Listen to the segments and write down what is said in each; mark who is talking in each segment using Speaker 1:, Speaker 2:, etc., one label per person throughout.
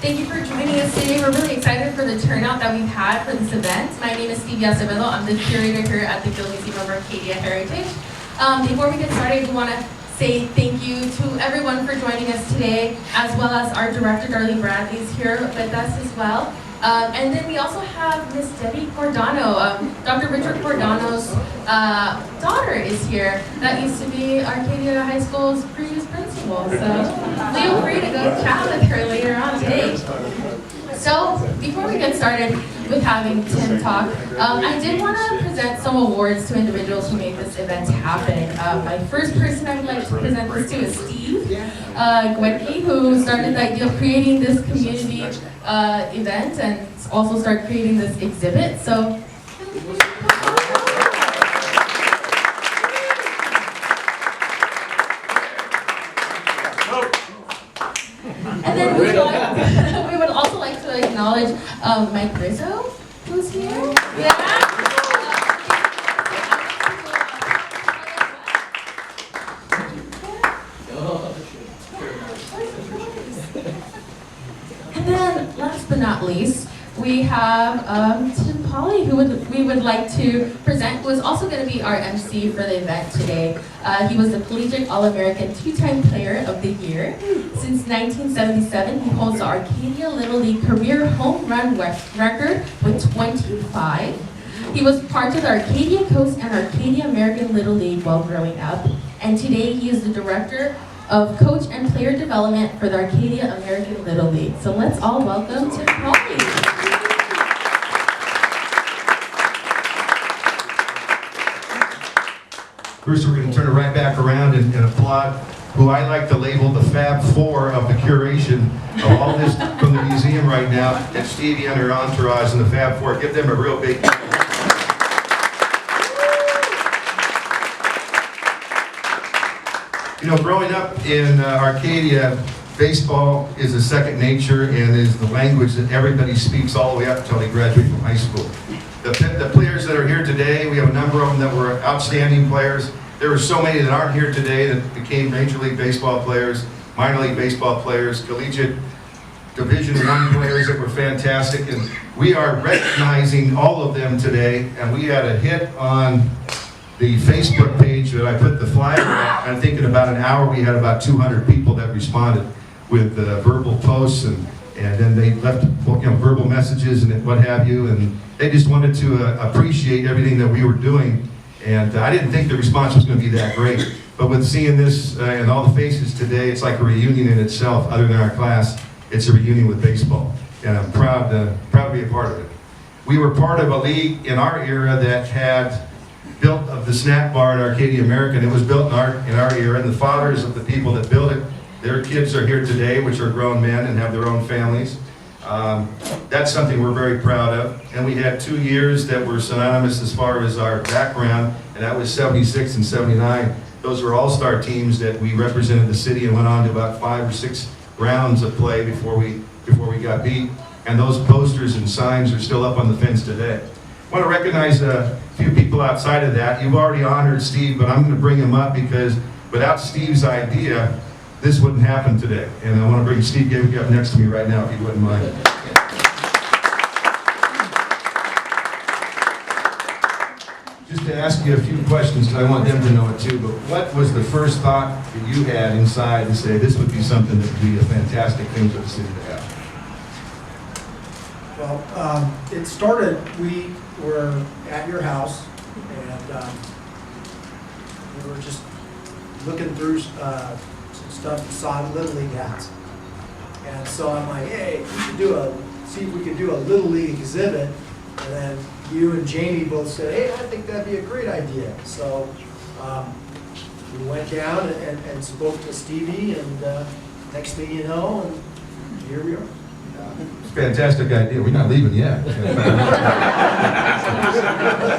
Speaker 1: Thank you for joining us today. We're really excited for the turnout that we've had for this event. My name is Stevie Acevedo. I'm the curator here at the Gilb Museum of Arcadia Heritage. Before we get started, we want to say thank you to everyone for joining us today, as well as our director, Darlene Bradley, is here with us as well. And then we also have Miss Debbie Cordano. Dr. Richard Cordano's daughter is here. That used to be Arcadia High School's previous principal. So feel free to go chat with her later on today. So before we get started with having Tim talk, I did want to present some awards to individuals who made this event happen. My first person I would like to present this to is Steve Gilb, who started the idea of creating this community event and also started creating this exhibit. So. And then we would also like to acknowledge Mike Rizzo, who's here. Yeah. And then, last but not least, we have Tim Pawley, who we would like to present, who is also going to be our MC for the event today. He was the Collegiate All-American 2-time Player of the Year. Since 1977, he holds the Arcadia Little League career home run record with 25. He was part of the Arcadia Coast and Arcadia American Little League while growing up. And today he is the Director of Coach and Player Development for the Arcadia American Little League. So let's all welcome Tim Pawley.
Speaker 2: First, we're going to turn it right back around and applaud who I like to label the Fab Four of the curation of all this from the museum right now, and Stevie and her entourage and the Fab Four. Give them a real big You know, growing up in Arcadia, baseball is a second nature and is the language that everybody speaks all the way up until they graduate from high school. The players that are here today, we have a number of them that were outstanding players. There are so many that aren't here today that became Major League Baseball players, minor league baseball players, collegiate Division I players that were fantastic. And we are recognizing all of them today. And we had a hit on the Facebook page that I put the flyer at. I think in about an hour we had about 200 people that responded with verbal posts and then they left verbal messages and what have you. And they just wanted to appreciate everything that we were doing. And I didn't think the response was going to be that great. But with seeing this and all the faces today, it's like a reunion in itself. Other than our class, it's a reunion with baseball. And I'm proud to be a part of it. We were part of a league in our era that had built of the snack bar at Arcadia American. It was built in our era, and the fathers of the people that built it, their kids are here today, which are grown men and have their own families. That's something we're very proud of. And we had 2 years that were synonymous as far as our background, and that was 76 and 79. Those were all-star teams that we represented the city and went on to about 5 or 6 rounds of play before we got beat. And those posters and signs are still up on the fence today. I want to recognize a few people outside of that. You've already honored Steve, but I'm going to bring him up because without Steve's idea, this wouldn't happen today. And I want to bring Steve Gilb up next to me right now, if you wouldn't mind. Just to ask you a few questions, because I want them to know it too, but what was the first thought that you had inside to say this would be something that would be a fantastic thing for the city to have?
Speaker 3: Well, it started, we were at your house, and we were just looking through some stuff and saw Little League hats. And so I'm like, hey, we should see if we could do a Little League exhibit. And then you and Jamie both said, hey, I think that'd be a great idea. So we went down and spoke to Stevie, and next thing you know, and here we are.
Speaker 2: It's a fantastic idea. We're not leaving yet.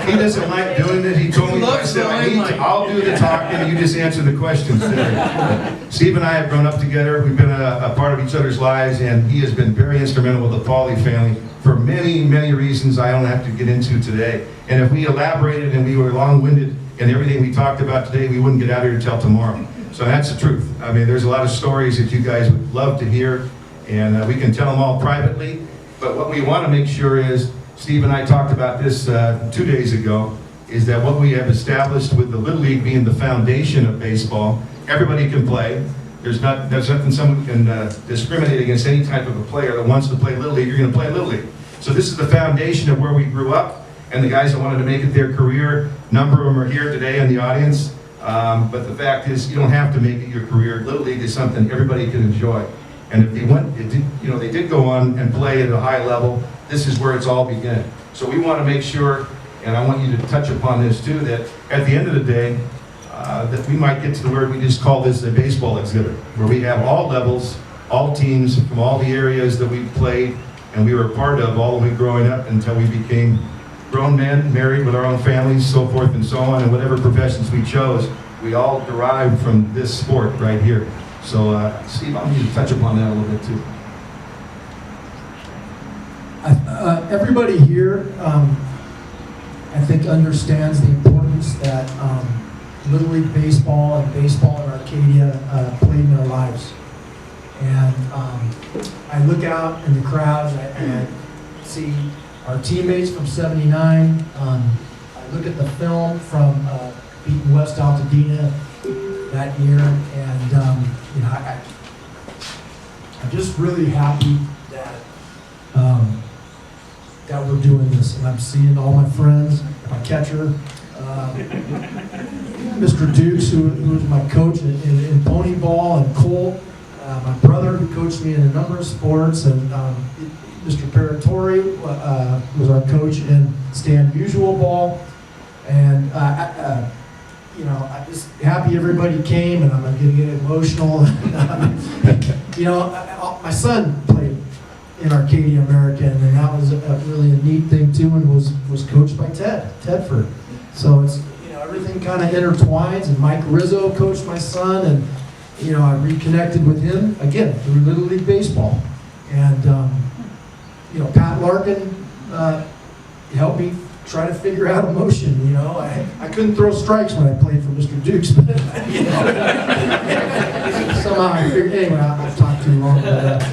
Speaker 2: He doesn't like doing it. He told me, I'll do the talking, you just answer the questions today. Steve and I have grown up together. We've been a part of each other's lives, and he has been very instrumental with the Pawley family for many, many reasons I don't have to get into today. And if we elaborated and we were long-winded in everything we talked about today, we wouldn't get out here until tomorrow. So that's the truth. I mean, there's a lot of stories that you guys would love to hear. And we can tell them all privately, but what we want to make sure is, Steve and I talked about this 2 days ago, is that what we have established with the Little League being the foundation of baseball, everybody can play. There's nothing someone can discriminate against any type of a player that wants to play Little League. You're going to play Little League. So this is the foundation of where we grew up, and the guys that wanted to make it their career, a number of them are here today in the audience. But the fact is, you don't have to make it your career. Little League is something everybody can enjoy. And if they did go on and play at a high level, this is where it's all began. So we want to make sure, and I want you to touch upon this too, that at the end of the day, that we might get to the word we just call this a baseball exhibit, where we have all levels, all teams from all the areas that we played and we were a part of all the way growing up until we became grown men, married with our own families, so forth and so on, and whatever professions we chose, we all derived from this sport right here. So, Steve, I want you to touch upon that a little bit too.
Speaker 3: Everybody here, I think, understands the importance that Little League baseball and baseball in Arcadia played in their lives. And I look out in the crowds and I see our teammates from '79. I look at the film from beating West Altadena that year, and I'm just really happy that that we're doing this, and I'm seeing all my friends, my catcher, Mr. Dukes, who was my coach in pony ball and Colt, my brother who coached me in a number of sports, and Mr. Paratori was our coach in stand usual ball, and I'm just happy everybody came, and I'm going to get emotional. My son played in Arcadia American, and that was really a neat thing too, and was coached by Tedford. So it's everything kind of intertwines, and Mike Rizzo coached my son, and I reconnected with him again through Little League baseball, and Pat Larkin helped me try to figure out emotion. I couldn't throw strikes when I played for Mr. Dukes, but somehow I figured. Anyway, I've talked too long. But,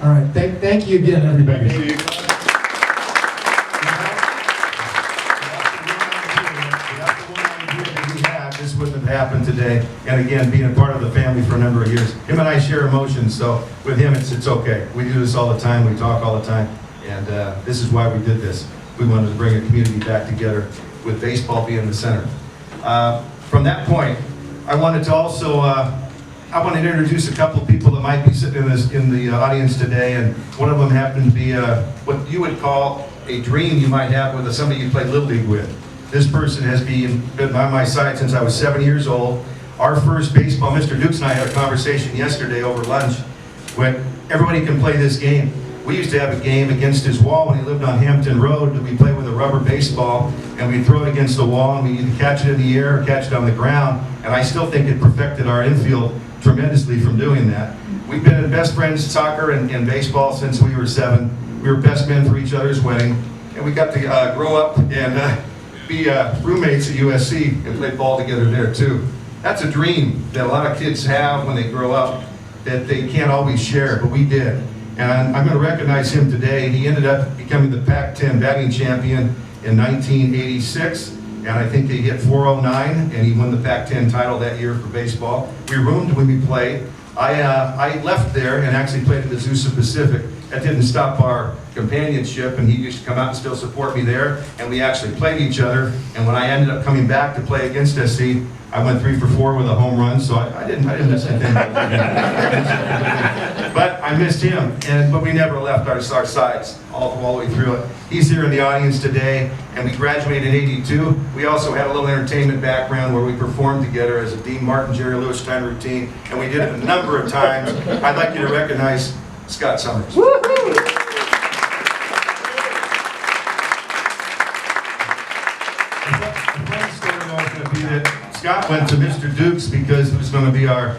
Speaker 3: all right, thank you again, everybody.
Speaker 2: Thank you. This wouldn't have happened today. And again, being a part of the family for a number of years, him and I share emotions. So with him, it's okay. We do this all the time. We talk all the time, and this is why we did this. We wanted to bring a community back together with baseball being the center. From that point, I wanted to also introduce a couple of people that might be sitting in the audience today, and one of them happened to be what you would call a dream you might have with somebody you played Little League with. This person has been by my side since I was 7 years old. Our first baseball, Mr. Dukes and I had a conversation yesterday over lunch when everybody can play this game. We used to have a game against his wall when he lived on Hampton Road that we played with a rubber baseball, and we'd throw it against the wall, and we'd either catch it in the air or catch it on the ground, and I still think it perfected our infield tremendously from doing that. We've been best friends, soccer and baseball, since we were 7. We were best men for each other's wedding, and we got to grow up and be roommates at USC and play ball together there too. That's a dream that a lot of kids have when they grow up that they can't always share, but we did. And I'm going to recognize him today. He ended up becoming the Pac-10 batting champion in 1986, and I think he hit .409, and he won the Pac-10 title that year for baseball. We roomed when we played. I left there and actually played at the Azusa Pacific. That didn't stop our companionship, and he used to come out and still support me there, and we actually played each other. And when I ended up coming back to play against SC, I went 3 for 4 with a home run, so I didn't miss anything. But I missed him, but we never left our sides all the way through it. He's here in the audience today, and we graduated in '82. We also had a little entertainment background where we performed together as a Dean Martin, Jerry Lewis time routine, and we did it a number of times. I'd like you to recognize Scott Summers.
Speaker 3: Woo-hoo!
Speaker 2: The funny story was going to be that Scott went to Mr. Dukes because he was going to be our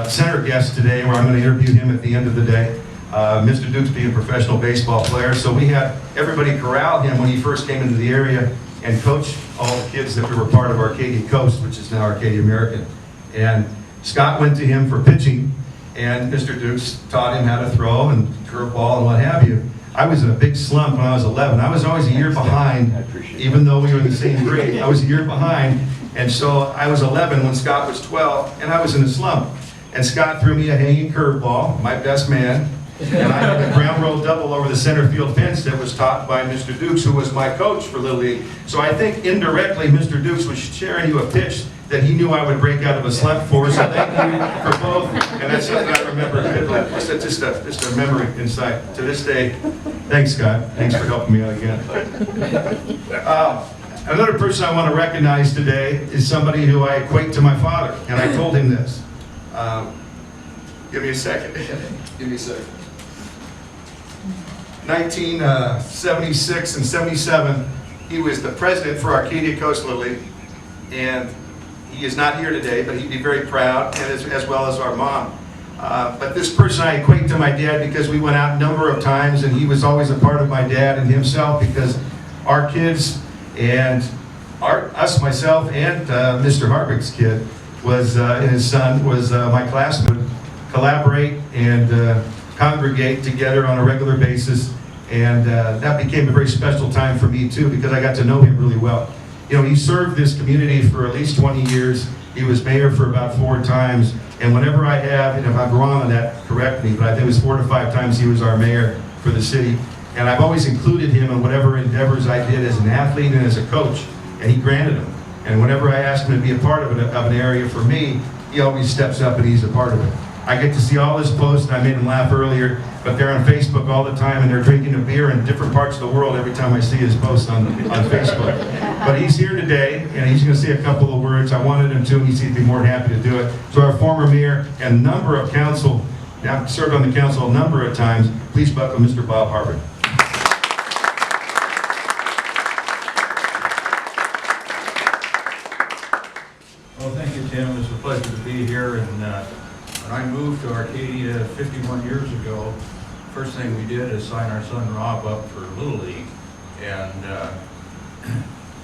Speaker 2: center guest today, where I'm going to interview him at the end of the day. Mr. Dukes being a professional baseball player, so we had everybody corral him when he first came into the area and coach all the kids that were part of Arcadia Coast, which is now Arcadia American. And Scott went to him for pitching, and Mr. Dukes taught him how to throw and curveball and what have you. I was in a big slump when I was 11. I was always a year behind, even though we were in the same grade. I was a year behind, and so I was 11 when Scott was 12, and I was in a slump. And Scott threw me a hanging curveball, my best man, and I had a ground roll double over the center field fence that was taught by Mr. Dukes, who was my coach for Little League. So I think indirectly Mr. Dukes was sharing you a pitch that he knew I would break out of a slump for. So thank you for both, and that's something I remember vividly. Just a memory inside to this day. Thanks, Scott. Thanks for helping me out again. Another person I want to recognize today is somebody who I equate to my father, and I told him this. Give me a second. Give me a second. 1976 and 77, he was the president for Arcadia Coast Little League, and he is not here today, but he'd be very proud, and as well as our mom. But this person I equate to my dad because we went out a number of times, and he was always a part of my dad and himself, because our kids and us, myself, and Mr. Harvick's kid and his son was my classmate. Collaborate and congregate together on a regular basis, and that became a very special time for me too, because I got to know him really well. You know, he served this community for at least 20 years. He was mayor for about 4 times, and whenever I have, and if I'm wrong on that, correct me, but I think it was 4 to 5 times he was our mayor for the city, and I've always included him in whatever endeavors I did as an athlete and as a coach, and he granted them. And whenever I asked him to be a part of an area for me, he always steps up and he's a part of it. I get to see all his posts, and I made him laugh earlier, but they're on Facebook all the time, and they're drinking a beer in different parts of the world every time I see his posts on Facebook. But he's here today, and he's going to say a couple of words. I wanted him to, and he'd be more than happy to do it. So our former mayor and a number of council, I've served on the council a number of times, please welcome Mr. Bob Harvick.
Speaker 4: Well, thank you, Tim. It's a pleasure to be here. And when I moved to Arcadia 51 years ago, first thing we did is sign our son Rob up for Little League. And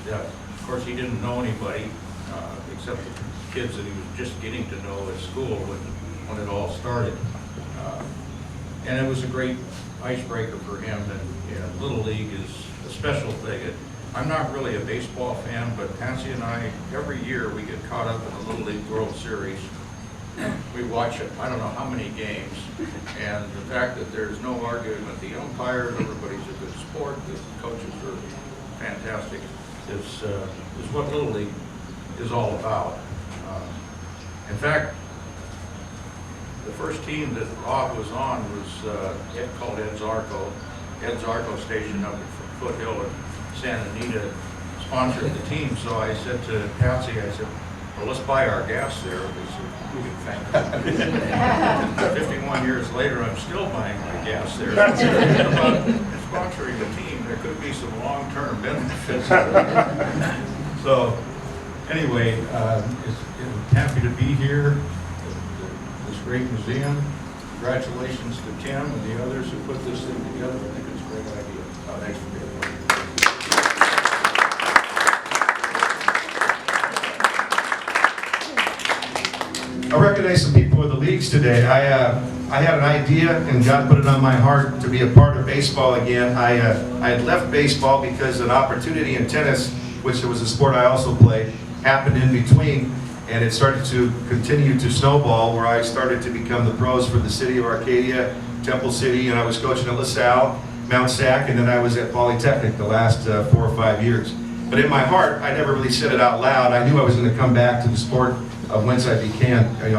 Speaker 4: yeah, of course, he didn't know anybody except the kids that he was just getting to know at school when it all started. And it was a great icebreaker for him. And Little League is a special thing. I'm not really a baseball fan, but Patsy and I, every year we get caught up in the Little League World Series. We watch it, I don't know how many games, and the fact that there's no arguing with the umpires, everybody's a good sport, the coaches are fantastic, is what Little League is all about. In fact, the first team that Rob was on was called Ed Zarco Station up at Foothill in Santa Anita sponsored the team. So I said to Patsy, I said, well, let's buy our gas there. They said, we can thank you. 51 years later, I'm still buying my gas there. About sponsoring the team, there could be some long-term benefits. So anyway, happy to be here. This great museum. Congratulations to Tim and the others who put this thing together. I think it's a great idea. Thanks for being here.
Speaker 2: I recognize some people with the leagues today. I had an idea, and God put it on my heart to be a part of baseball again. I had left baseball because an opportunity in tennis, which was a sport I also played, happened in between, and it started to continue to snowball, where I started to become the pros for the city of Arcadia, Temple City, and I was coaching at LaSalle, Mount Sac, and then I was at Polytechnic the last 4 or 5 years. But in my heart, I never really said it out loud. I knew I was going to come back to the sport of whence I began, and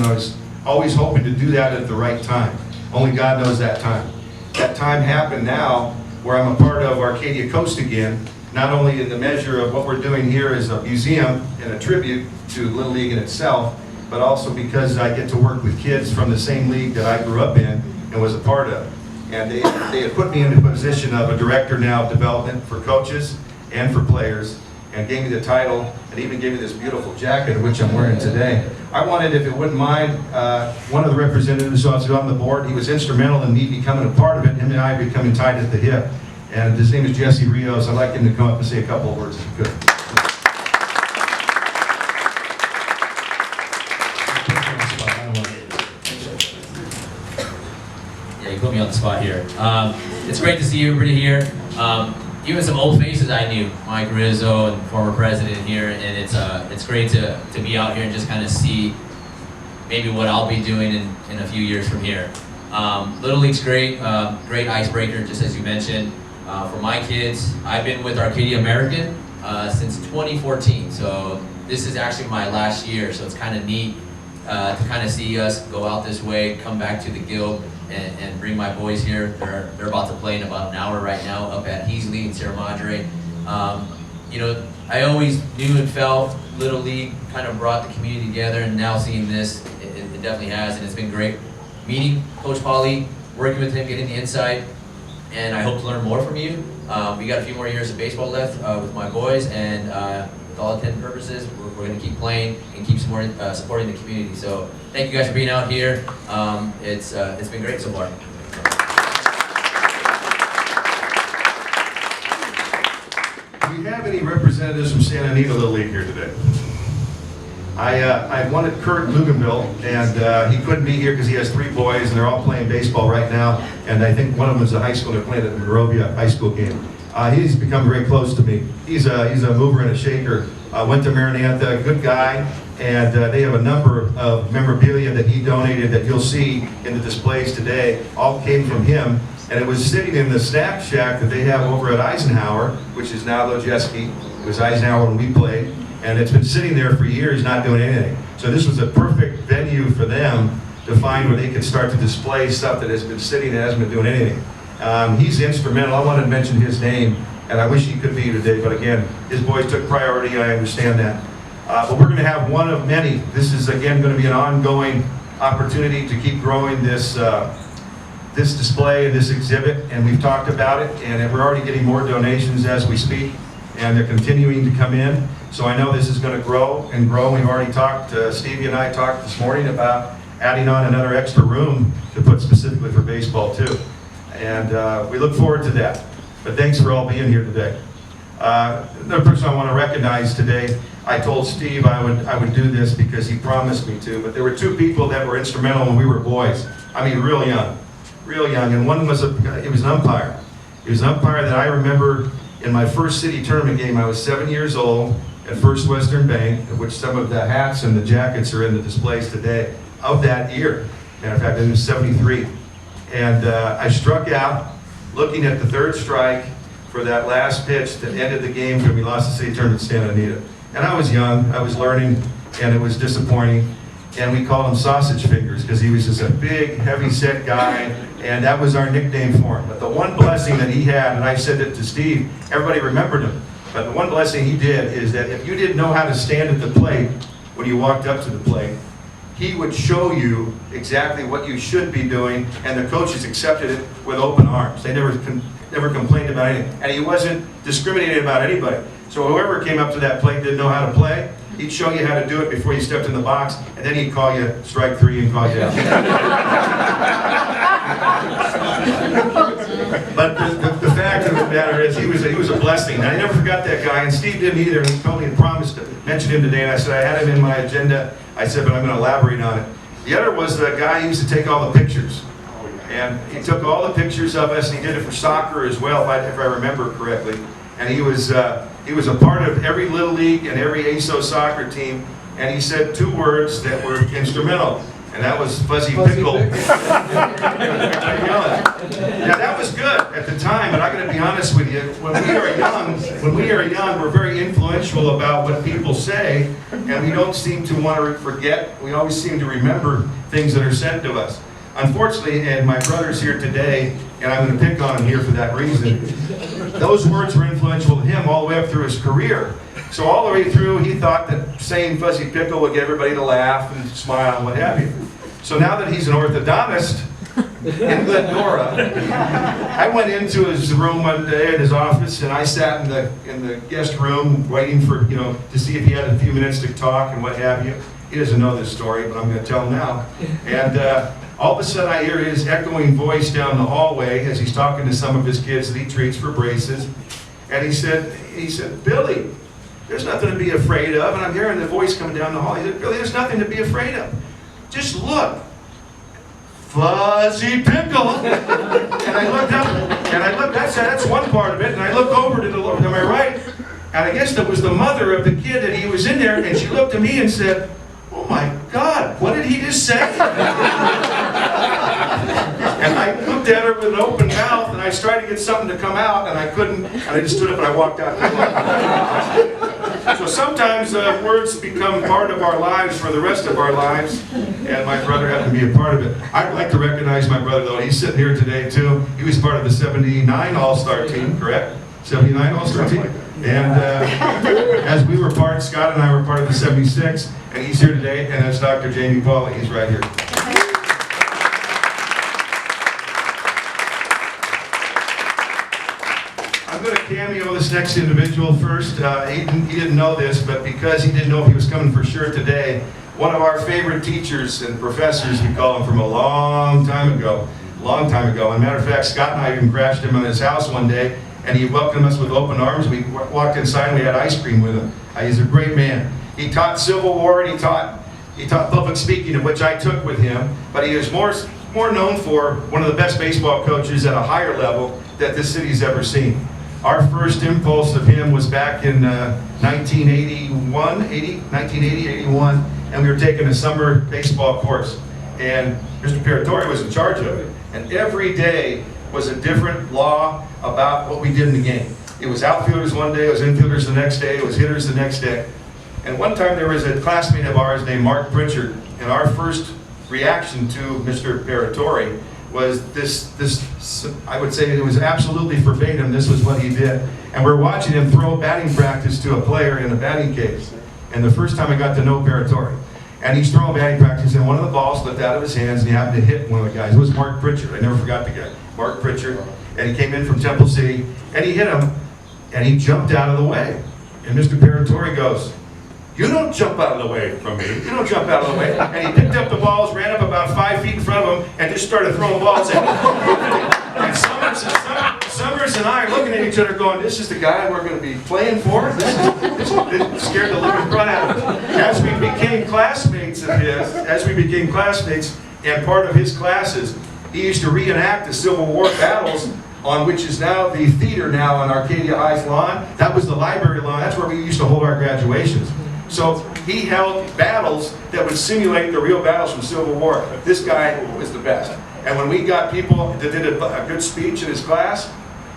Speaker 2: I was always hoping to do that at the right time. Only God knows that time. That time happened now, where I'm a part of Arcadia Coast again, not only in the measure of what we're doing here as a museum and a tribute to Little League in itself, but also because I get to work with kids from the same league that I grew up in and was a part of. And they had put me in the position of a director now of development for coaches and for players, and gave me the title, and even gave me this beautiful jacket, which I'm wearing today. I wanted, if it wouldn't mind, one of the representatives who was on the board, he was instrumental in me becoming a part of it, him and I becoming tied at the hip. And his name is Jesse Rios. I'd like him to come up and say a couple of words if he could.
Speaker 5: Yeah, you put me on the spot here. It's great to see everybody here. Even some old faces I knew, Mike Rizzo and former president here, and it's great to be out here and just kind of see maybe what I'll be doing in a few years from here. Little League's great, great icebreaker, just as you mentioned. For my kids, I've been with Arcadia American since 2014, so this is actually my last year, so it's kind of neat to kind of see us go out this way, come back to the Gilb, and bring my boys here. They're about to play in about an hour right now up at Heasley and Sierra Madre. You know, I always knew and felt Little League kind of brought the community together, and now seeing this, it definitely has, and it's been great meeting Coach Pawley, working with him, getting the insight, and I hope to learn more from you. We got a few more years of baseball left with my boys, and with all intents and purposes, we're going to keep playing and keep supporting the community. So thank you guys for being out here. It's been great so far.
Speaker 2: Do we have any representatives from Santa Anita Little League here today? I wanted Kurt Luganville, and he couldn't be here because he has 3 boys, and they're all playing baseball right now. And I think one of them is a high school. They're playing at the Monrovia high school game. He's become very close to me. He's a mover and a shaker. Went to Maranatha, good guy, and they have a number of memorabilia that he donated that you'll see in the displays today. All came from him, and it was sitting in the snack shack that they have over at Eisenhower, which is now Lojeski. It was Eisenhower when we played. And it's been sitting there for years not doing anything. So this was a perfect venue for them to find where they could start to display stuff that has been sitting and hasn't been doing anything. He's instrumental. I wanted to mention his name, and I wish he could be here today, but again, his boys took priority, I understand that. But we're going to have one of many. This is, again, going to be an ongoing opportunity to keep growing this this display and this exhibit, and we've talked about it, and we're already getting more donations as we speak, and they're continuing to come in. So I know this is going to grow and grow. We've already talked, Stevie and I talked this morning about adding on another extra room to put specifically for baseball too. And we look forward to that. But thanks for all being here today. Another person I want to recognize today, I told Steve I would do this because he promised me to, but there were 2 people that were instrumental when we were boys. I mean, real young. And one was he was an umpire. He was an umpire that I remember in my first city tournament game. I was 7 years old at First Western Bank, of which some of the hats and the jackets are in the displays today, of that year. Matter of fact, it was 73. And I struck out looking at the 3rd strike for that last pitch that ended the game when we lost the city tournament in Santa Anita. And I was young, I was learning, and it was disappointing. And we called him Sausage Fingers because he was just a big, heavy-set guy, and that was our nickname for him. But the one blessing that he had, and I said it to Steve, everybody remembered him, but the one blessing he did is that if you didn't know how to stand at the plate when you walked up to the plate, he would show you exactly what you should be doing, and the coaches accepted it with open arms. They never complained about anything, and he wasn't discriminating about anybody. So whoever came up to that plate didn't know how to play, he'd show you how to do it before you stepped in the box, and then he'd call you strike 3 and call you out. But the fact of the matter is, he was a blessing. I never forgot that guy, and Steve didn't either. And he told me and promised to mention him today, and I said I had him in my agenda. I said, but I'm going to elaborate on it. The other was the guy who used to take all the pictures, and he took all the pictures of us, and he did it for soccer as well, if I remember correctly. And he was a part of every Little League and every ASO soccer team, and he said 2 words that were instrumental, and that was fuzzy pickle. Yeah, that was good at the time, but I got to be honest with you, when we are young, we're very influential about what people say, and we don't seem to want to forget. We always seem to remember things that are said to us. Unfortunately, and my brother's here today, and I'm going to pick on him here for that reason, those words were influential to him all the way up through his career. So all the way through, he thought that saying fuzzy pickle would get everybody to laugh and smile and what have you. So now that he's an orthodontist in Glendora, I went into his room one day in his office, and I sat in the guest room waiting for, to see if he had a few minutes to talk and what have you. He doesn't know this story, but I'm going to tell him now. And all of a sudden I hear his echoing voice down the hallway as he's talking to some of his kids that he treats for braces. And he said, Billy, there's nothing to be afraid of. And I'm hearing the voice coming down the hall. He said, Billy, there's nothing to be afraid of. Just look. Fuzzy Pickle. And I looked up, and I looked, that's one part of it, and I looked over to my right, and I guess that was the mother of the kid that he was in there, and she looked at me and said, "Oh my God, what did he just say?" And I looked at her with an open mouth, and I tried to get something to come out, and I couldn't, and I just stood up and I walked out. So sometimes words become part of our lives for the rest of our lives, and my brother happened to be a part of it. I'd like to recognize my brother, though. He's sitting here today, too. He was part of the '79 All-Star team, correct? '79 All-Star team? And as we were part, Scott and I were part of the '76, and he's here today, and that's Dr. Tim Pawley. He's right here. I'm going to cameo this next individual first. He didn't know this, but because he didn't know if he was coming for sure today, one of our favorite teachers and professors, we call him, from a long time ago. And matter of fact, Scott and I even crashed him in his house one day, and he welcomed us with open arms. We walked inside and we had ice cream with him. He's a great man. He taught Civil War, and he taught public speaking, of which I took with him, but he is more known for one of the best baseball coaches at a higher level that this city's ever seen. Our first impulse of him was back in 1980, 81, and we were taking a summer baseball course. And Mr. Paratori was in charge of it. And every day was a different law about what we did in the game. It was outfielders one day, it was infielders the next day, it was hitters the next day. And one time there was a classmate of ours named Mark Pritchard, and our first reaction to Mr. Paratori was this, I would say it was absolutely verbatim, this was what he did. And we're watching him throw batting practice to a player in a batting cage. And the first time I got to know Paratori. And he's throwing batting practice, and one of the balls slipped out of his hands, and he happened to hit one of the guys. It was Mark Pritchard. I never forgot the guy. Mark Pritchard. And he came in from Temple City, and he hit him, and he jumped out of the way. And Mr. Paratori goes, "You don't jump out of the way from me. You don't jump out of the way." And he picked up the balls, ran up about 5 feet in front of him, and just started throwing balls at him. And Summers and I are looking at each other going, "This is the guy we're going to be playing for?" This scared the living crud out of us. As we became classmates and part of his classes, he used to reenact the Civil War battles on which is now the theater now on Arcadia High's lawn. That was the library lawn. That's where we used to hold our graduations. So he held battles that would simulate the real battles from Civil War. This guy was the best. And when we got people that did a good speech in his class,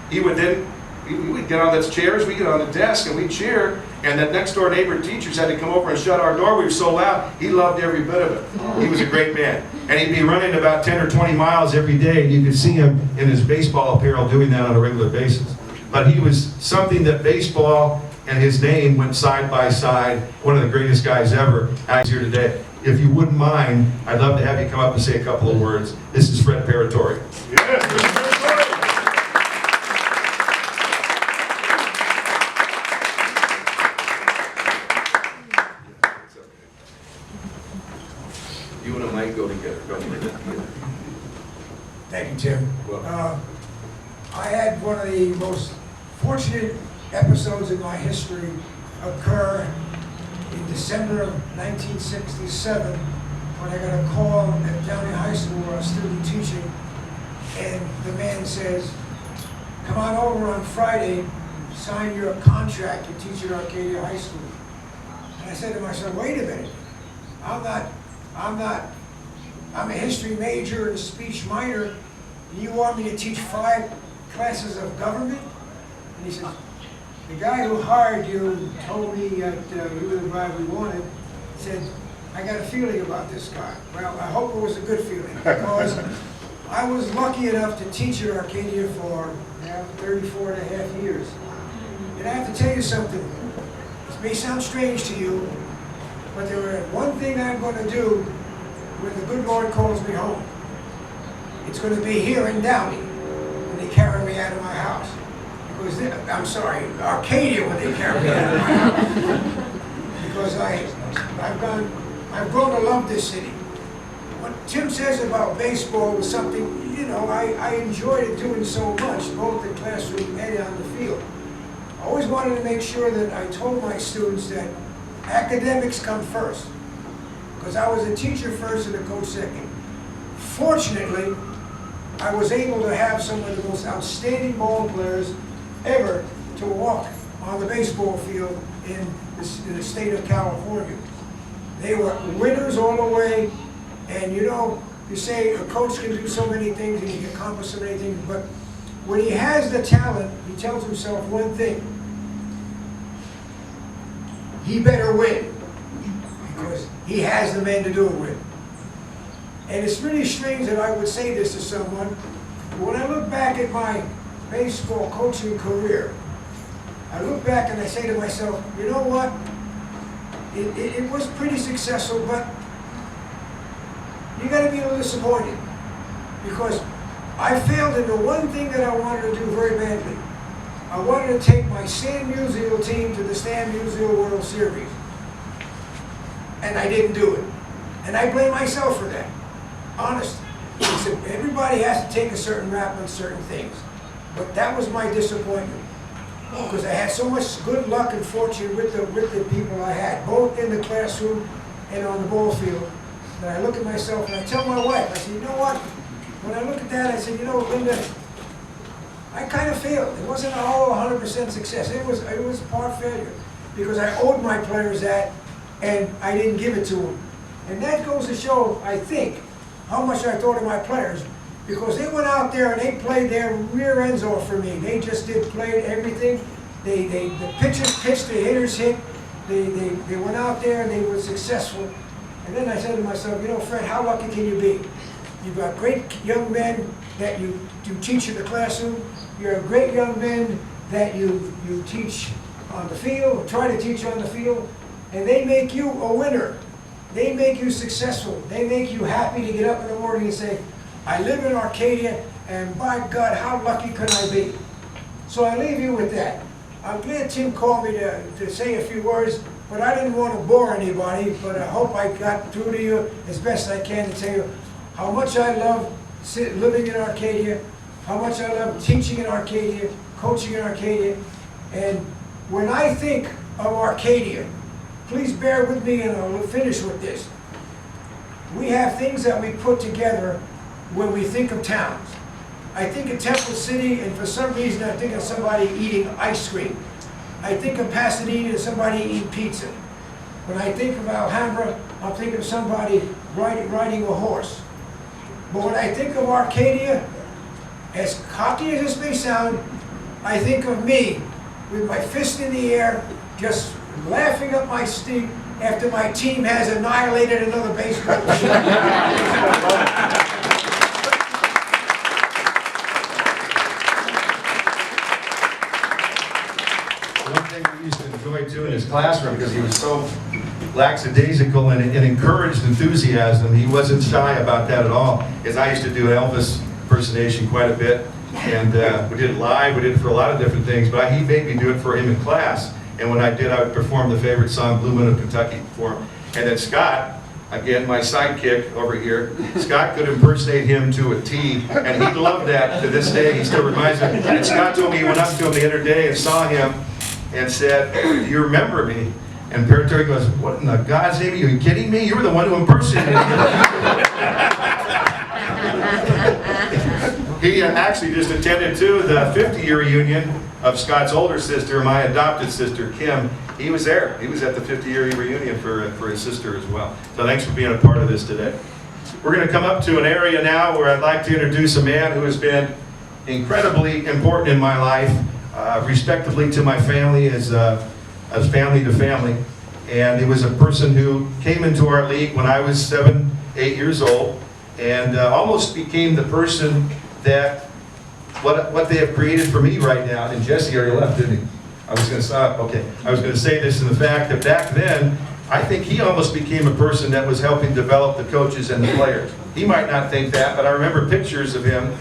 Speaker 2: he would then, we would get on the chairs, we'd get on the desk, and we'd cheer. And the next door neighbor teachers had to come over and shut our door. We were so loud. He loved every bit of it. He was a great man. And he'd be running about 10 or 20 miles every day, and you could see him in his baseball apparel doing that on a regular basis. But he was something that baseball and his name went side by side, one of the greatest guys ever. And he's here today. If you wouldn't mind, I'd love to have you come up and say a couple of words. This is Fred Paratori. Yes, Mr. Paratori. You and I might go together.
Speaker 6: Thank you, Tim. I had one of the most fortunate episodes in my history occur in December of 1967 when I got a call at Downey High School where I was student teaching, and the man says, "Come on over on Friday, sign your contract to teach at Arcadia High School." And I said to myself, wait a minute, I'm a history major and a speech minor, and you want me to teach 5 classes of government? And he says, "The guy who hired you told me that you were the guy we wanted." Said, "I got a feeling about this guy." Well, I hope it was a good feeling, because I was lucky enough to teach at Arcadia for 34 and a half years. And I have to tell you something. This may sound strange to you, but there is one thing I'm going to do when the good Lord calls me home. It's going to be here in Downey when they carry me out of my house. I'm sorry, Arcadia when they carry me out of my house. Because I've grown to love this city. What Tim says about baseball was something, I enjoyed doing so much, both in classroom and on the field. I always wanted to make sure that I told my students that academics come first. Because I was a teacher first and a coach second. Fortunately, I was able to have some of the most outstanding ball players ever to walk on the baseball field in the state of California. They were winners all the way, and you know, you say a coach can do so many things and he can accomplish so many things, but when he has the talent, he tells himself one thing: he better win, because he has the men to do it with. And it's really strange that I would say this to someone, but when I look back at my baseball coaching career, I look back and I say to myself, you know what? It was pretty successful, but you got to be a little disappointed, because I failed in the one thing that I wanted to do very badly. I wanted to take my San Musial team to the San Musial World Series, and I didn't do it. And I blame myself for that. Honest. Everybody has to take a certain rap on certain things, but that was my disappointment, because I had so much good luck and fortune with the people I had, both in the classroom and on the ball field, that I look at myself and I tell my wife, I said, you know what? When I look at that, I said, you know, Linda, I kind of failed. It wasn't a whole 100% success. It was part failure, because I owed my players that, and I didn't give it to them. And that goes to show, I think, how much I thought of my players, because they went out there and they played their rear ends off for me. They just played everything. The pitchers pitched, the hitters hit. They went out there and they were successful. And then I said to myself, you know, Fred, how lucky can you be? You've got great young men that you teach in the classroom. You're a great young men that you teach on the field, or try to teach on the field, and they make you a winner. They make you successful. They make you happy to get up in the morning and say, I live in Arcadia, and by God, how lucky could I be? So I leave you with that. I'm glad Tim called me to say a few words, but I didn't want to bore anybody, but I hope I got through to you as best I can to tell you how much I love living in Arcadia, how much I love teaching in Arcadia, coaching in Arcadia. And when I think of Arcadia, please bear with me and I'll finish with this. We have things that we put together when we think of towns. I think of Temple City, and for some reason I think of somebody eating ice cream. I think of Pasadena and somebody eating pizza. When I think of Alhambra, I'll think of somebody riding a horse. But when I think of Arcadia, as cocky as this may sound, I think of me with my fist in the air, just laughing up my steam after my team has annihilated another baseball team.
Speaker 2: One thing we used to enjoy too in his classroom, because he was so lackadaisical and encouraged enthusiasm, he wasn't shy about that at all, is I used to do Elvis impersonation quite a bit, and we did it live, we did it for a lot of different things, but he made me do it for him in class. And when I did, I would perform the favorite song, Blue Moon of Kentucky, for him. And then Scott, again, my sidekick over here, Scott could impersonate him to a T, and he loved that to this day. He still reminds me. And Scott told me he went up to him the other day and saw him and said, do you remember me? And Terry goes, what in the God's name, are you kidding me? You were the one who impersonated me. He actually just attended to the 50-year reunion of Scott's older sister, my adopted sister, Kim. He was there. He was at the 50-year reunion for his sister as well. So thanks for being a part of this today. We're going to come up to an area now where I'd like to introduce a man who has been incredibly important in my life, respectively to my family as family to family. And it was a person who came into our league when I was 7, 8 years old, and almost became the person that what they have created for me right now. And Jesse already left, didn't he? I was going to stop. Okay. I was going to say this in the fact that back then, I think he almost became a person that was helping develop the coaches and the players. He might not think that, but I remember pictures of him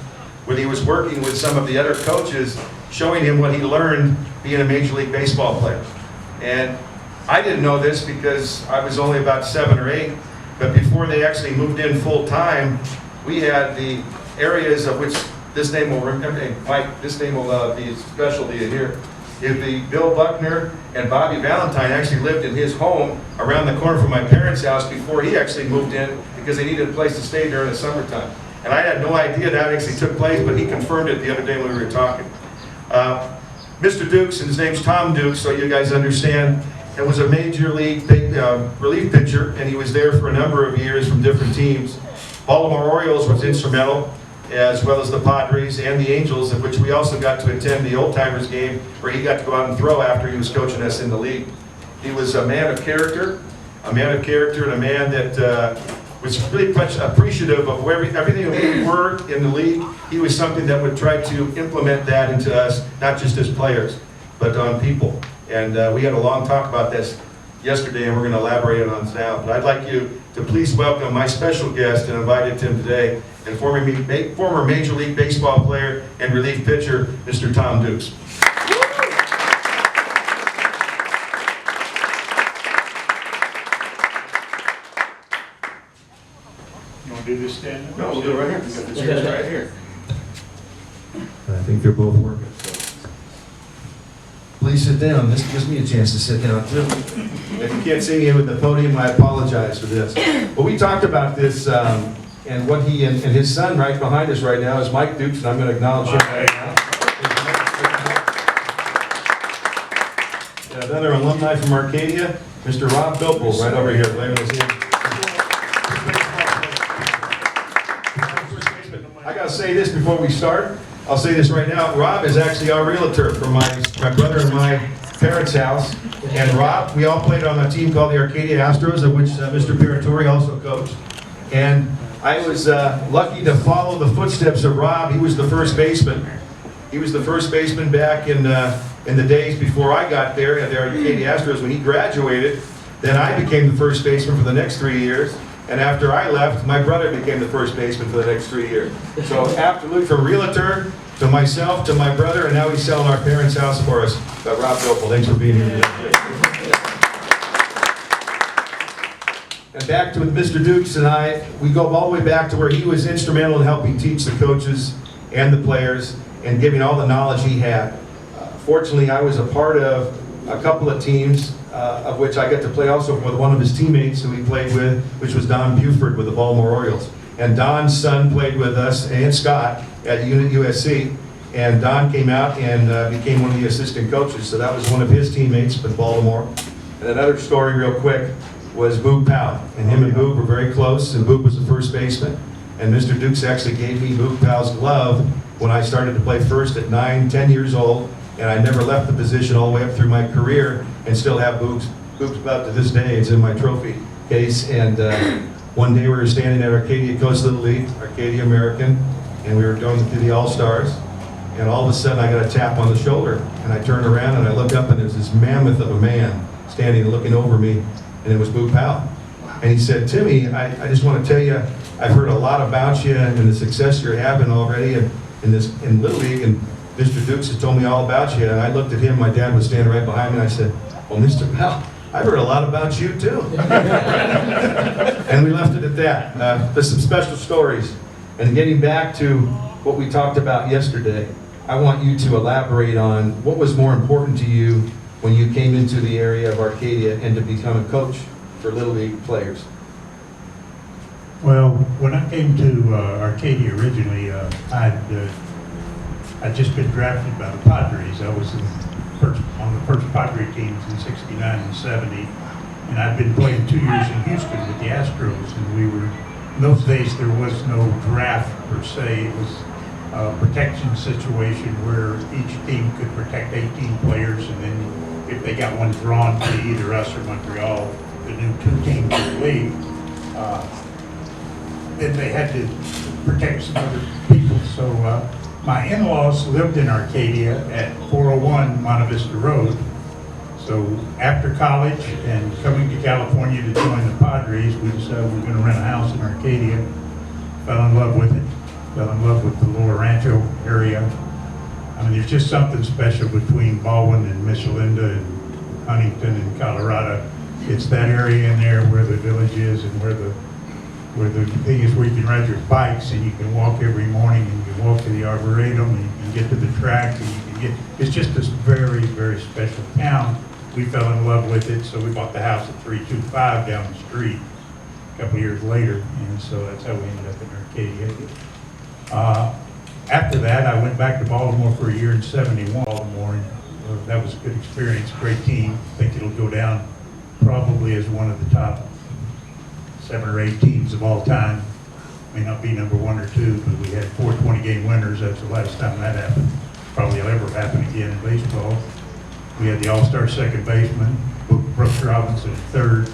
Speaker 2: when he was working with some of the other coaches, showing him what he learned being a Major League Baseball player. And I didn't know this because I was only about 7 or 8, but before they actually moved in full time, we had the areas of which this name will remember. Mike, this name will be special to you here. If the Bill Buckner and Bobby Valentine actually lived in his home around the corner from my parents' house before he actually moved in, because they needed a place to stay during the summertime. And I had no idea that actually took place, but he confirmed it the other day when we were talking. Mr. Dukes, and his name's Tom Dukes, so you guys understand, and was a major league relief pitcher, and he was there for a number of years from different teams. Baltimore Orioles was instrumental, as well as the Padres and the Angels, of which we also got to attend the Old Timers game, where he got to go out and throw after he was coaching us in the league. He was a man of character, and a man that was really much appreciative of everything that we were in the league. He was something that would try to implement that into us, not just as players, but on people. And we had a long talk about this yesterday, and we're going to elaborate on it now. But I'd like you to please welcome my special guest and invited him today, and former Major League Baseball player and relief pitcher, Mr. Tom Dukes.
Speaker 7: You want to do this standing?
Speaker 2: No, we'll do it right here. We've got the chairs right here. I think they're both working. So. Please sit down. This gives me a chance to sit down too. If you can't see me with the podium, I apologize for this. But we talked about this, and what he and his son right behind us right now is Mike Dukes, and I'm going to acknowledge him right now. Another alumni from Arcadia, Mr. Rob Gilb, right over here. I got to say this before we start. I'll say this right now. Rob is actually our realtor from my brother and my parents' house. And Rob, we all played on a team called the Arcadia Astros, of which Mr. Piratori also coached. And I was lucky to follow the footsteps of Rob. He was the first baseman. He was the first baseman back in the days before I got there at the Arcadia Astros. When he graduated, then I became the first baseman for the next 3 years. And after I left, my brother became the first baseman for the next 3 years. So after from realtor to myself to my brother, and now he's selling our parents' house for us. Rob Gilb, thanks for being here today. And back to Mr. Dukes and I, we go all the way back to where he was instrumental in helping teach the coaches and the players and giving all the knowledge he had. Fortunately, I was a part of a couple of teams, of which I got to play also with one of his teammates who he played with, which was Don Buford with the Baltimore Orioles. And Don's son played with us, and Scott, at USC. And Don came out and became one of the assistant coaches. So that was one of his teammates with Baltimore. And another story real quick was Boog Powell. And him and Boog were very close, and Boog was the first baseman. And Mr. Dukes actually gave me Boog Powell's glove when I started to play first at 9, 10 years old. And I never left the position all the way up through my career, and still have Boog's glove to this day. It's in my trophy case. And one day we were standing at Arcadia Little League, Arcadia American, and we were going through the All-Stars. And all of a sudden I got a tap on the shoulder, and I turned around and I looked up, and there's this mammoth of a man standing and looking over me, and it was Boog Powell. And he said, Timmy, I just want to tell you, I've heard a lot about you and the success you're having already in Little League, and Mr. Dukes has told me all about you. And I looked at him, my dad was standing right behind me, and I said, well, Mr. Powell, I've heard a lot about you too. And we left it at that. There's some special stories. And getting back to what we talked about yesterday, I want you to elaborate on what was more important to you when you came into the area of Arcadia and to become a coach for Little League players.
Speaker 7: Well, when I came to Arcadia originally, I'd just been drafted by the Padres. I was on the first Padre teams in '69 and '70, and I'd been playing 2 years in Houston with the Astros. And in those days there was no draft per se. It was a protection situation where each team could protect 18 players, and then if they got one drawn to either us or Montreal, the new two teams in the league, then they had to protect some other people. So my in-laws lived in Arcadia at 401 Monte Vista Road. So after college and coming to California to join the Padres, we decided we were going to rent a house in Arcadia. Fell in love with it. Fell in love with the Lower Rancho area. I mean, there's just something special between Baldwin and Michelinda and Huntington and Colorado. It's that area in there where the village is, and where the thing is where you can ride your bikes, and you can walk every morning, and you can walk to the Arboretum, and you can get to the track, and you can get, it's just this very, very special town. We fell in love with it, so we bought the house at 325 down the street a couple years later, and so that's how we ended up in Arcadia. After that, I went back to Baltimore for a year in '71. Baltimore, and that was a good experience, great team. I think it'll go down probably as one of the top 7 or 8 teams of all time. May not be number 1 or 2, but we had 4 20-game winners. That's the last time that happened. Probably will ever happen again in baseball. We had the all-star second baseman, Brooks Robinson at third,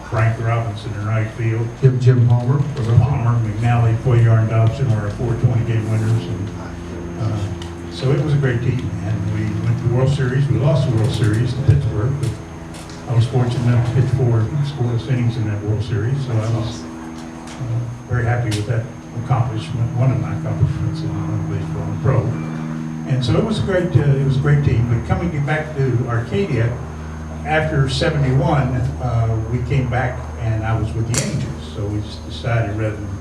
Speaker 7: Frank Robinson in right field.
Speaker 8: Jim Palmer.
Speaker 7: Palmer, McNally, Foyar, and Dobson were our 4 20-game winners. And, so it was a great team. And we went to the World Series. We lost the World Series to Pittsburgh, but I was fortunate enough to pitch 4 scoreless innings in that World Series. So I was very happy with that accomplishment, one of my accomplishments in baseball and pro. And so it was a great team. But coming back to Arcadia, after '71, we came back and I was with the Angels. So we just decided rather than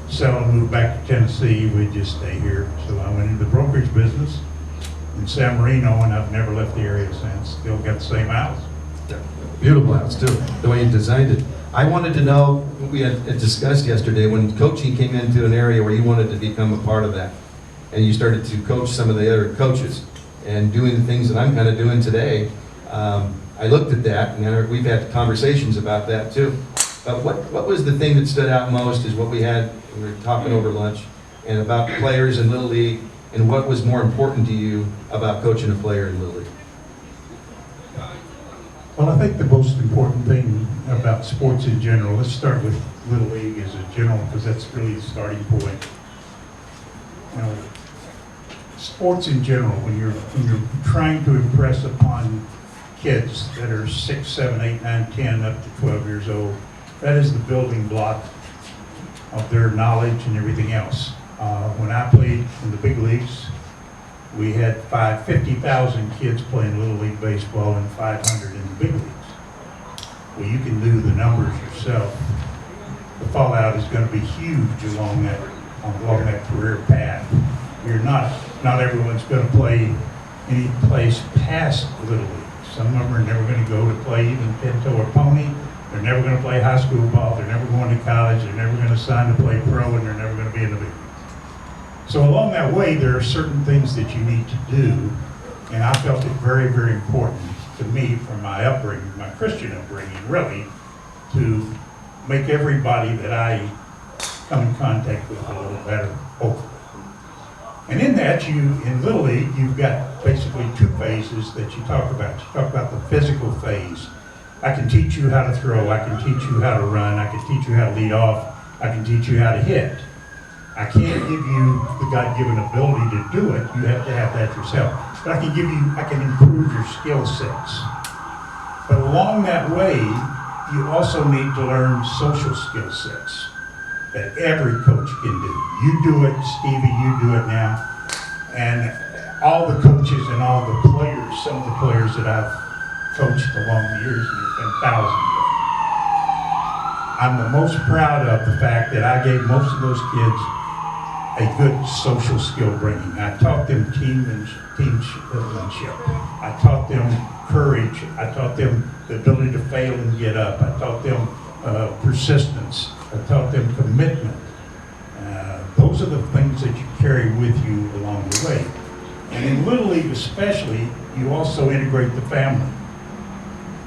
Speaker 7: sell and move back to Tennessee, we'd just stay here. So I went into the brokerage business in San Marino, and I've never left the area since. Still got the same house.
Speaker 8: Beautiful house too, the way you designed it. I wanted to know, we had discussed yesterday, when coaching came into an area where you wanted to become a part of that, and you started to coach some of the other coaches, and doing the things that I'm kind of doing today, I looked at that, and we've had conversations about that too. But what was the thing that stood out most is what we were talking over lunch, and about players in Little League, and what was more important to you about coaching a player in Little League?
Speaker 7: Well, I think the most important thing about sports in general, let's start with Little League as a general, because that's really the starting point. You know, sports in general, when you're trying to impress upon kids that are 6, 7, 8, 9, 10, up to 12 years old, that is the building block of their knowledge and everything else. When I played in the big leagues, we had 50,000 kids playing Little League baseball and 500 in the big leagues. Well, you can do the numbers yourself. The fallout is going to be huge along that career path. Not everyone's going to play any place past Little League. Some of them are never going to go to play even Pinto or Pony. They're never going to play high school ball. They're never going to college. They're never going to sign to play pro, and they're never going to be in the big leagues. So along that way, there are certain things that you need to do, and I felt it very, very important to me from my upbringing, my Christian upbringing, really, to make everybody that I come in contact with a little better, hopefully. And in that, in Little League, you've got basically 2 phases that you talk about. You talk about the physical phase. I can teach you how to throw, I can teach you how to run, I can teach you how to lead off, I can teach you how to hit. I can't give you the God-given ability to do it. You have to have that yourself. But I can improve your skill sets. But along that way, you also need to learn social skill sets that every coach can do. You do it, Stevie, you do it now. And all the coaches and all the players, some of the players that I've coached along the years, and there's been thousands of them, I'm the most proud of the fact that I gave most of those kids a good social skill bringing. I taught them teammanship. I taught them courage. I taught them the ability to fail and get up. I taught them persistence. I taught them commitment. Those are the things that you carry with you along the way. And in Little League especially, you also integrate the family.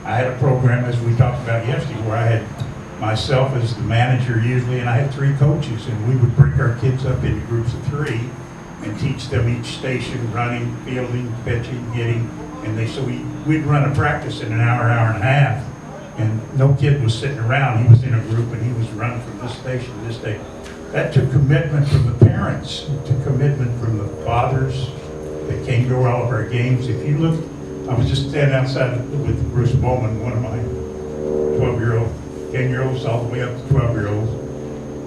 Speaker 7: I had a program, as we talked about yesterday, where I had myself as the manager usually, and I had 3 coaches, and we would break our kids up into groups of 3 and teach them each station, running, fielding, pitching, hitting, and we'd run a practice in an hour, hour and a half, and no kid was sitting around. He was in a group and he was running from this station to this station. That took commitment from the parents, it took commitment from the fathers that came to all of our games. If you look, I was just standing outside with Bruce Bowman, one of my 10-year-olds all the way up to 12-year-olds.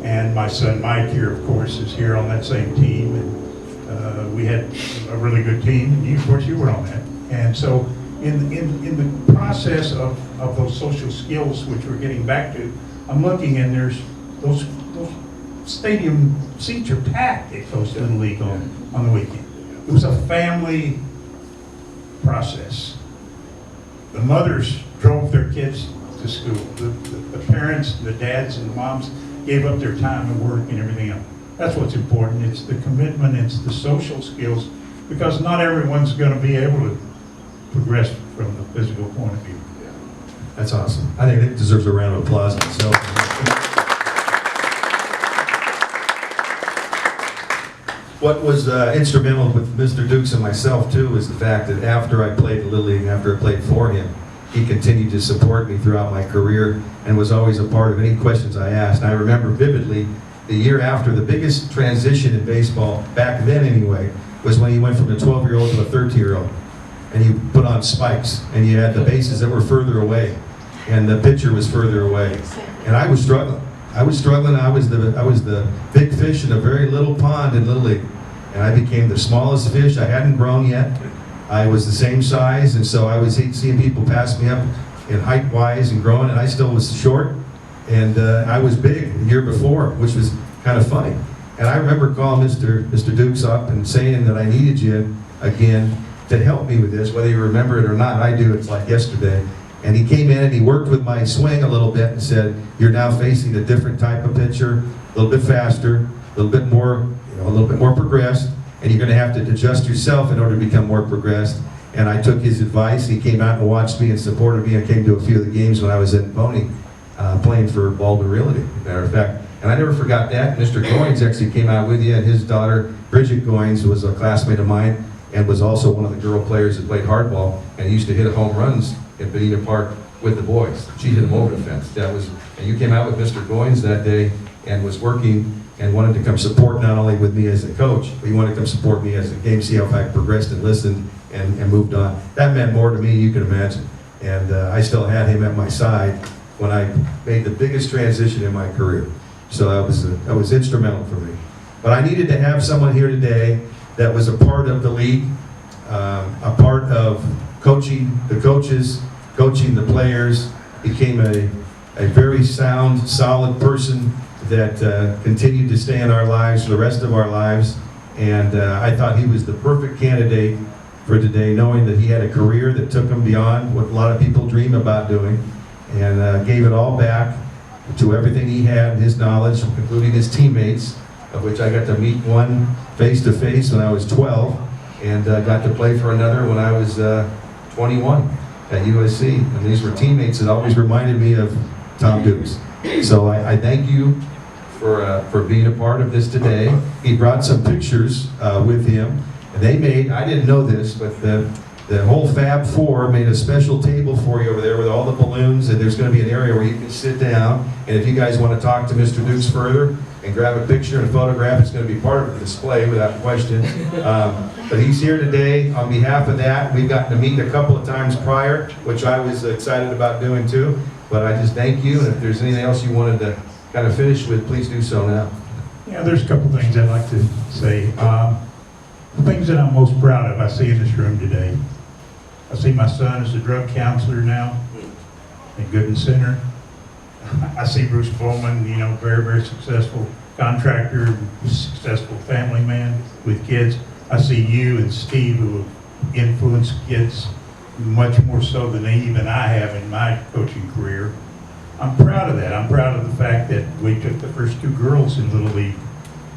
Speaker 7: And my son Mike here, of course, is here on that same team. And we had a really good team. And of course, you were on that. And so in the process of those social skills, which we're getting back to, I'm looking and there's those stadium seats are packed at Coast Little League on the weekend. It was a family process. The mothers drove their kids to school. The parents, the dads and the moms gave up their time and work and everything else. That's what's important. It's the commitment, it's the social skills, because not everyone's going to be able to progress from the physical point of view.
Speaker 8: That's awesome. I think it deserves a round of applause itself. What was instrumental with Mr. Dukes and myself too is the fact that after I played the Little League, after I played for him, he continued to support me throughout my career and was always a part of any questions I asked. And I remember vividly the year after, the biggest transition in baseball, back then anyway, was when he went from a 12-year-old to a 13-year-old. And he put on spikes, and you had the bases that were further away, and the pitcher was further away. And I was struggling. I was the big fish in a very little pond in Little League. And I became the smallest fish. I hadn't grown yet. I was the same size, and so I was seeing people pass me up in height-wise and growing, and I still was short. And I was big the year before, which was kind of funny. And I remember calling Mr. Dukes up and saying that I needed you again to help me with this, whether you remember it or not. I do, it's like yesterday. And he came in and he worked with my swing a little bit and said, you're now facing a different type of pitcher, a little bit faster, a little bit more progressed, and you're going to have to adjust yourself in order to become more progressed. And I took his advice. He came out and watched me and supported me. I came to a few of the games when I was at Pony playing for Baldwin Realty, as a matter of fact. And I never forgot that. Mr. Goins actually came out with you, and his daughter, Bridget Goins, was a classmate of mine and was also one of the girl players that played hardball and used to hit home runs at Benita Park with the boys. She hit them over the fence. And you came out with Mr. Goins that day and was working and wanted to come support not only with me as a coach, but you wanted to come support me as a game, see how I progressed and listened and moved on. That meant more to me than you can imagine. And I still had him at my side when I made the biggest transition in my career. So that was instrumental for me. But I needed to have someone here today that was a part of the league, a part of coaching the coaches, coaching the players, became a very sound, solid person that continued to stay in our lives for the rest of our lives. And I thought he was the perfect candidate for today, knowing that he had a career that took him beyond what a lot of people dream about doing, and gave it all back to everything he had, his knowledge, including his teammates, of which I got to meet one face-to-face when I was 12, and got to play for another when I was 21 at USC. And these were teammates that always reminded me of Tom Dukes. So I thank you for being a part of this today. He brought some pictures with him. And they made, I didn't know this, but the whole Fab Four made a special table for you over there with all the balloons, and there's going to be an area where you can sit down. And if you guys want to talk to Mr. Dukes further and grab a picture and a photograph, it's going to be part of the display without question. But he's here today on behalf of that. We've gotten to meet a couple of times prior, which I was excited about doing too. But I just thank you, and if there's anything else you wanted to kind of finish with, please do so now.
Speaker 7: Yeah, there's a couple things I'd like to say. The things that I'm most proud of I see in this room today. I see my son as a drug counselor now at Good and Center. I see Bruce Bowman, very, very successful contractor, successful family man with kids. I see you and Steve, who have influenced kids much more so than even I have in my coaching career. I'm proud of that. I'm proud of the fact that we took the first two girls in Little League.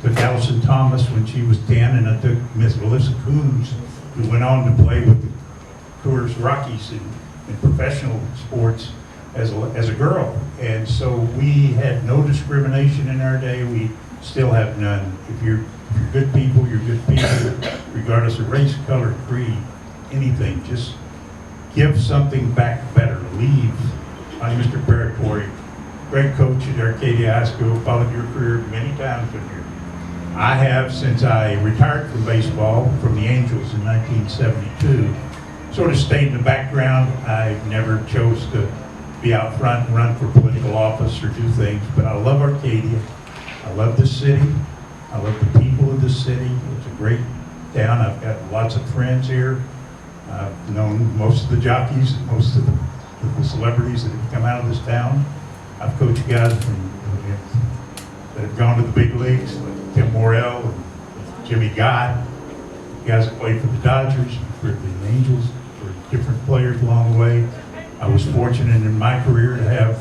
Speaker 7: Took Allison Thomas when she was 10, and I took Miss Melissa Coombs, who went on to play with the Tours Rockies in professional sports as a girl. And so we had no discrimination in our day. We still have none. If you're good people, you're good people, regardless of race, color, creed, anything. Just give something back better. Leave. I'm Mr. Paratori, great coach at Arcadia High School, followed your career many times with you. I have, since I retired from baseball from the Angels in 1972, sort of stayed in the background. I never chose to be out front and run for political office or do things, but I love Arcadia. I love the city. I love the people of the city. It's a great town. I've got lots of friends here. I've known most of the jockeys, most of the celebrities that have come out of this town. I've coached guys that have gone to the big leagues, like Tim Morrell and Jimmy Gott, guys that played for the Dodgers, for the Angels, for different players along the way. I was fortunate in my career to have,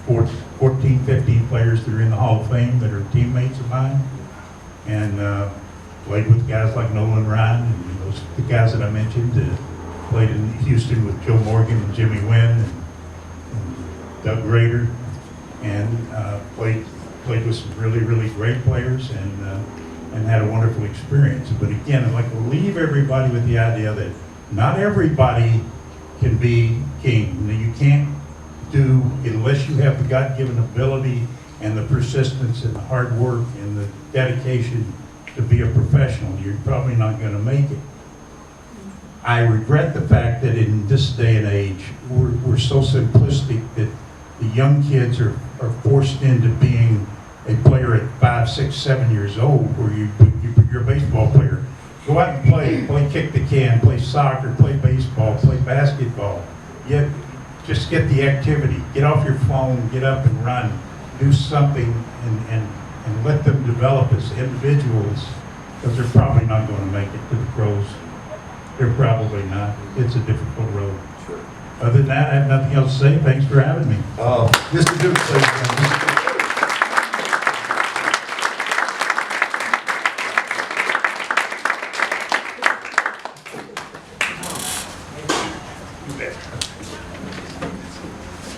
Speaker 7: 4 14, 15 players that are in the Hall of Fame that are teammates of mine. And played with guys like Nolan Ryan and those the guys that I mentioned. Played in Houston with Joe Morgan and Jimmy Wynn and Doug Rader, and played with some really great players and had a wonderful experience. But again, I'd like to leave everybody with the idea that not everybody can be king. You can't do, unless you have the God-given ability and the persistence and the hard work and the dedication to be a professional, you're probably not going to make it. I regret the fact that in this day and age, we're so simplistic that the young kids are forced into being a player at 5, 6, 7 years old, where you're a baseball player. Go out and play kick the can, play soccer, play baseball, play basketball. Yet, just get the activity, get off your phone, get up and run, do something and let them develop as individuals, because they're probably not going to make it to the pros. They're probably not. It's a difficult road.
Speaker 2: Sure.
Speaker 7: Other than that, I have nothing else to say. Thanks for having me.
Speaker 2: Oh, Mr. Duke, please.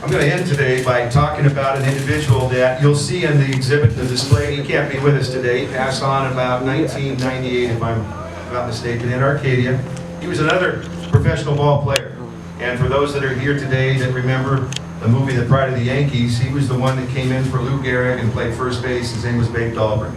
Speaker 2: I'm going to end today by talking about an individual that you'll see in the exhibit, the display. He can't be with us today. He passed on about 1998, if I'm not mistaken, in Arcadia. He was another professional ball player. And for those that are here today that remember the movie The Pride of the Yankees, he was the one that came in for Lou Gehrig and played first base. His name was Babe Dahlgren.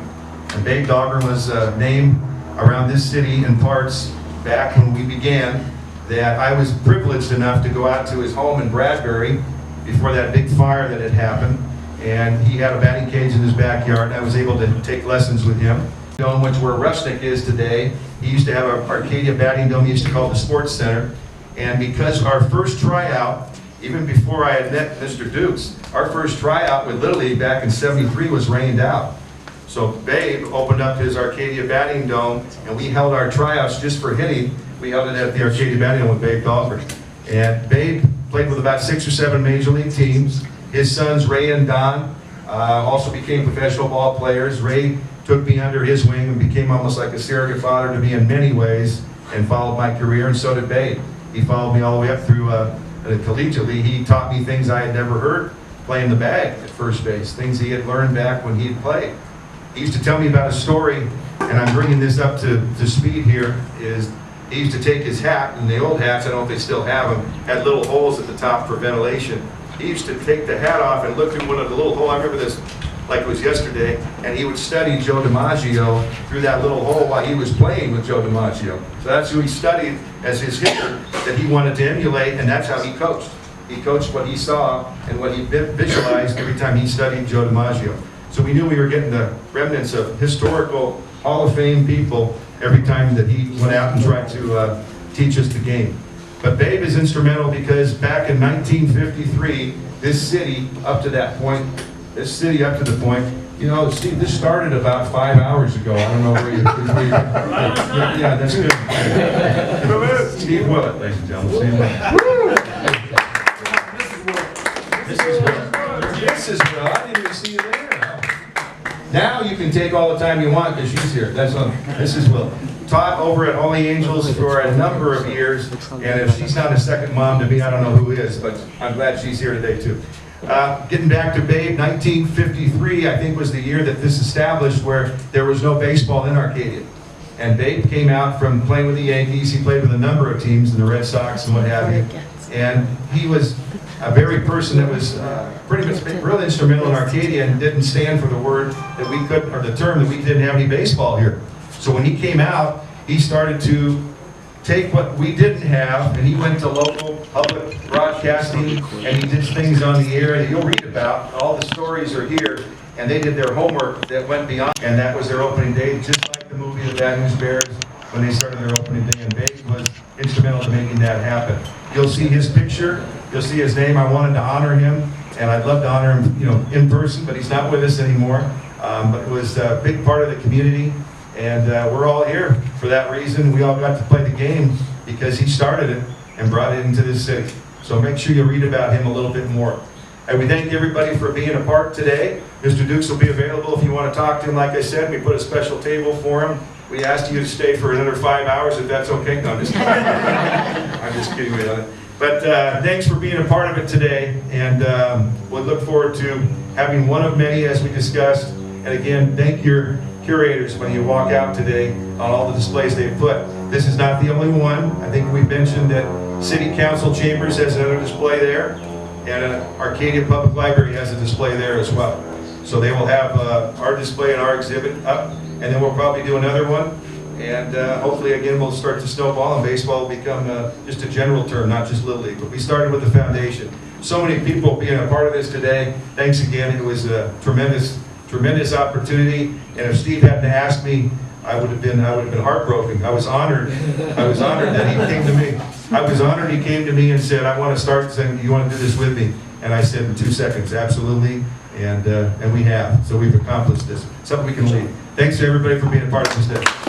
Speaker 2: And Babe Dahlgren was a name around this city in parts back when we began, that I was privileged enough to go out to his home in Bradbury before that big fire that had happened, and he had a batting cage in his backyard, and I was able to take lessons with him. Dome, which where Rustic is today, he used to have an Arcadia batting dome he used to call the Sports Center, and because our first tryout, even before I had met Mr. Dukes, our first tryout with Little League back in '73 was rained out. So Babe opened up his Arcadia batting dome, and we held our tryouts just for hitting. We held it at the Arcadia batting dome with Babe Dahlgren. And Babe played with about 6 or 7 major league teams. His sons, Ray and Don, also became professional ball players. Ray took me under his wing and became almost like a surrogate father to me in many ways, and followed my career, and so did Babe. He followed me all the way up through collegiately. He taught me things I had never heard playing the bag at first base, things he had learned back when he had played. He used to tell me about a story, and I'm bringing this up to speed here, is he used to take his hat, and the old hats, I don't know if they still have them, had little holes at the top for ventilation. He used to take the hat off and look through one of the little holes. I remember this like it was yesterday, and he would study Joe DiMaggio through that little hole while he was playing with Joe DiMaggio. So that's who he studied as his hitter that he wanted to emulate, and that's how he coached. He coached what he saw and what he visualized every time he studied Joe DiMaggio. So we knew we were getting the remnants of historical Hall of Fame people every time that he went out and tried to teach us the game. But Babe is instrumental because back in 1953, this city up to the point, you know, Steve, this started about 5 hours ago. I don't know where you yeah, that's good. Steve Willett, ladies and gentlemen. Steve Willett. This is Will. I didn't even see you there. Now you can take all the time you want because she's here. This is Will. Taught over at Holy Angels for a number of years, and if she's not a second mom to me, I don't know who is, but I'm glad she's here today too. Getting back to Babe, 1953 I think was the year that this established where there was no baseball in Arcadia. And Babe came out from playing with the Yankees. He played with a number of teams, in the Red Sox and what have you. And he was a very person that was pretty much really instrumental in Arcadia and didn't stand for the word that we couldn't, or the term that we didn't have any baseball here. So when he came out, he started to take what we didn't have, and he went to local public broadcasting, and he did things on the air that you'll read about. All the stories are here, and they did their homework that went beyond, and that was their opening day, just like the movie The Bad News Bears, when they started their opening day, and Babe was instrumental to making that happen. You'll see his picture, you'll see his name. I wanted to honor him, and I'd love to honor him, you know, in person, but he's not with us anymore. But it was a big part of the community. And we're all here for that reason. We all got to play the game because he started it and brought it into this city. So make sure you read about him a little bit more. And we thank everybody for being a part today. Mr. Dukes will be available if you want to talk to him. Like I said, we put a special table for him. We asked you to stay for another 5 hours, if that's okay. No, I'm just kidding. I'm just kidding with it. But thanks for being a part of it today, and we'll look forward to having one of many as we discussed. And again, thank your curators when you walk out today on all the displays they've put. This is not the only one. I think we mentioned that City Council Chambers has another display there, and Arcadia Public Library has a display there as well. So they will have our display and our exhibit up, and then we'll probably do another one. And hopefully, again, we'll start to snowball, and baseball will become just a general term, not just Little League. But we started with the foundation. So many people being a part of this today. Thanks again. It was a tremendous opportunity. And if Steve hadn't asked me, I would have been heartbroken. I was honored. I was honored that he came to me. I was honored he came to me and said, "I want to start saying, you want to do this with me?" And I said in 2 seconds, absolutely. And we have. So we've accomplished this. Something we can lead. Thanks to everybody for being a part of this day.